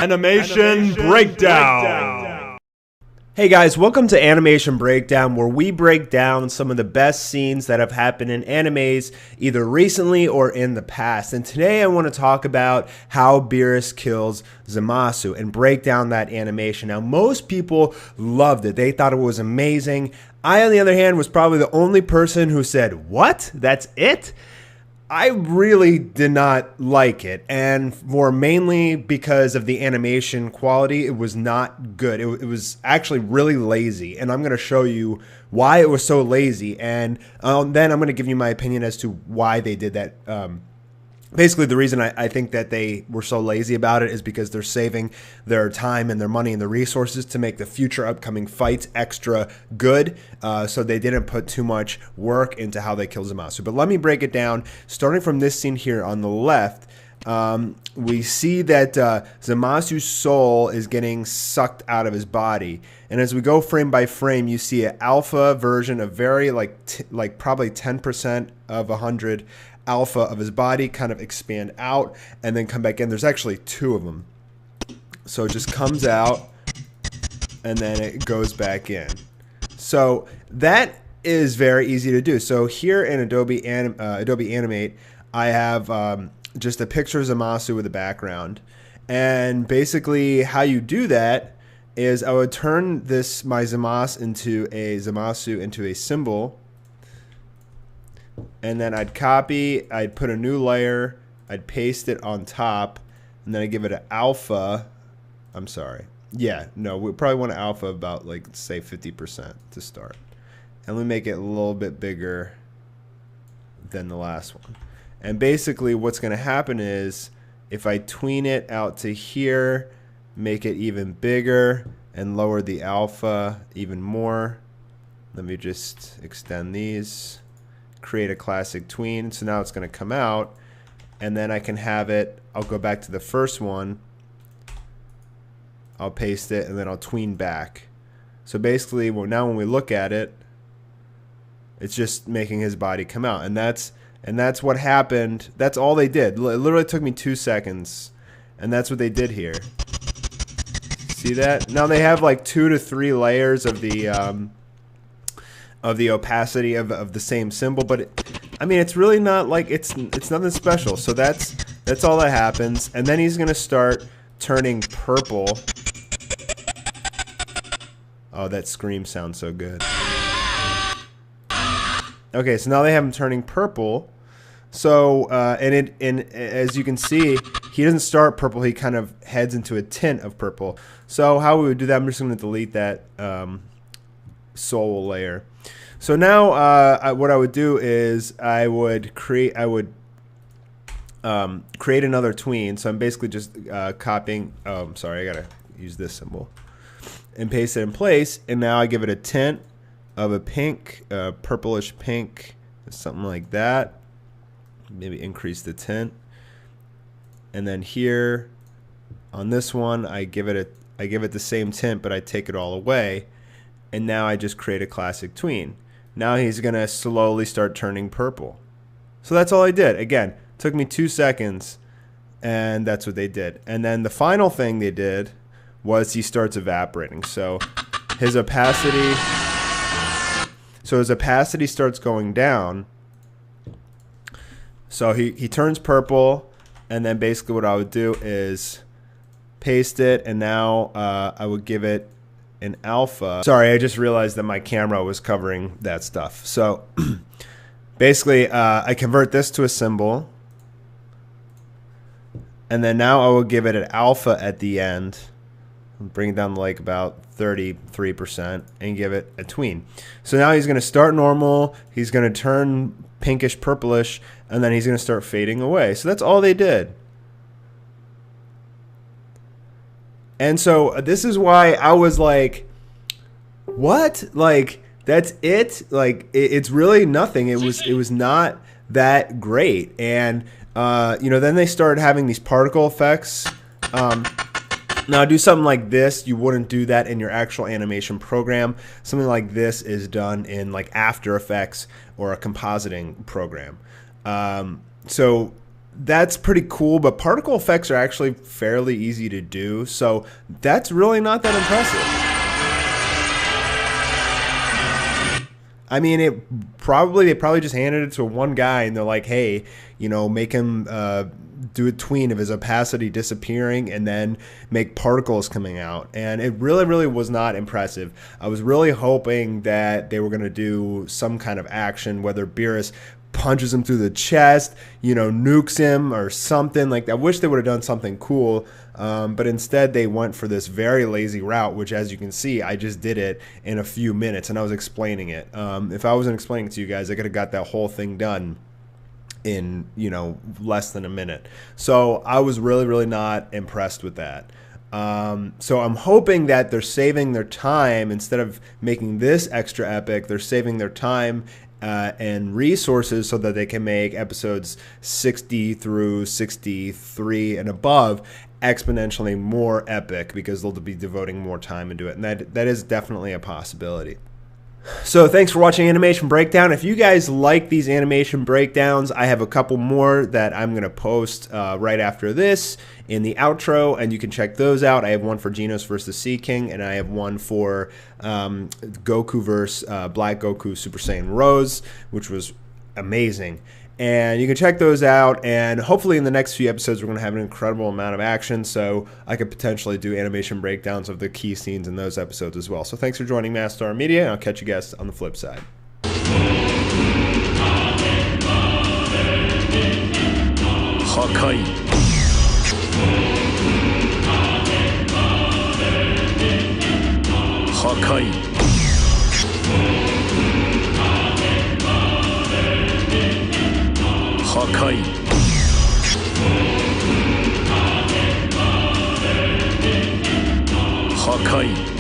Animation Breakdown. Hey guys, welcome to Animation Breakdown, where we break down some of the best scenes that have happened in animes either recently or in the past. And today I want to talk about how Beerus kills Zamasu and break down that animation. Now, most people loved it. They thought it was amazing. I, on the other hand, was probably the only person who said, "What? That's it?" I really did not like it, and for mainly because of the animation quality. It was not good. It was actually really lazy, and I'm going to show you why it was so lazy, and then I'm going to give you my opinion as to why they did that. Basically, the reason I think that they were so lazy about it is because they're saving their time and their money and their resources to make the future upcoming fights extra good. So they didn't put too much work into how they kill Zamasu. But let me break it down. Starting from this scene here on the left, we see that Zamasu's soul is getting sucked out of his body. And as we go frame by frame, you see an alpha version of very like probably 10% of 100 alpha of his body kind of expand out and then come back in. There's actually two of them. So it just comes out and then it goes back in. So that is very easy to do. So here in Adobe Animate, I have just a picture of Zamasu with a background. And basically how you do that is I would turn my Zamasu into a symbol. And then I'd copy, I'd put a new layer, I'd paste it on top, and then I give it an alpha. I'm sorry. Yeah, no, we probably want an alpha about, like, say 50% to start. And we make it a little bit bigger than the last one. And basically what's going to happen is if I tween it out to here, make it even bigger, and lower the alpha even more. Let me just extend these. Create a classic tween. So now it's going to come out, and then I can have it. I'll go back to the first one. I'll paste it, and then I'll tween back. So basically, well, now when we look at it, it's just making his body come out, and that's what happened. That's all they did. It literally took me 2 seconds, and that's what they did here. See that? Now they have like 2 to 3 layers of the opacity of the same symbol, but I mean, it's really not like it's nothing special. So that's all that happens, and then he's gonna start turning purple. Oh, that scream sounds so good. Okay, so now they have him turning purple. So and as you can see, he doesn't start purple. He kind of heads into a tint of purple. So how we would do that? I'm just gonna delete that soul layer. So now what I would do is I would create another tween. So I'm basically just copying. Oh, I'm sorry, I gotta use this symbol and paste it in place. And now I give it a tint of a pink, purplish pink, something like that. Maybe increase the tint. And then here on this one, I give it the same tint, but I take it all away. And now I just create a classic tween. Now he's going to slowly start turning purple. So that's all I did. Again, took me 2 seconds, and that's what they did. And then the final thing they did was he starts evaporating. So his opacity starts going down. So he turns purple, and then basically what I would do is paste it, and now I would give it an alpha. Sorry, I just realized that my camera was covering that stuff. So basically I convert this to a symbol, and then now I will give it an alpha at the end, bring it down to like about 33%, and give it a tween. So now he's going to start normal, he's going to turn pinkish purplish, and then he's going to start fading away. So that's all they did. And so this is why I was like, what? Like, that's it? Like, it's really nothing. It was not that great. And, you know, then they started having these particle effects. Now, do something like this, you wouldn't do that in your actual animation program. Something like this is done in like After Effects or a compositing program. So that's pretty cool, but particle effects are actually fairly easy to do. So that's really not that impressive. I mean, they probably just handed it to one guy and they're like, hey, you know, make him do a tween of his opacity disappearing and then make particles coming out. And it really was not impressive. I was really hoping that they were going to do some kind of action, whether Beerus punches him through the chest, you know, nukes him or something like that. I wish they would have done something cool, but instead they went for this very lazy route, which, as you can see, I just did it in a few minutes and I was explaining it. If I wasn't explaining it to you guys, I could have got that whole thing done in, you know, less than a minute. So I was really not impressed with that. So I'm hoping that they're saving their time. Instead of making this extra epic, they're saving their time and resources so that they can make episodes 60 through 63 and above exponentially more epic, because they'll be devoting more time into it. And that is definitely a possibility. So thanks for watching Animation Breakdown. If you guys like these animation breakdowns, I have a couple more that I'm going to post right after this in the outro, and you can check those out. I have one for Genos versus Sea King, and I have one for Goku versus Black Goku Super Saiyan Rose, which was amazing. And you can check those out, and hopefully in the next few episodes we're going to have an incredible amount of action, so I could potentially do animation breakdowns of the key scenes in those episodes as well. So thanks for joining Mastar Media, and I'll catch you guys on the flip side. Hakai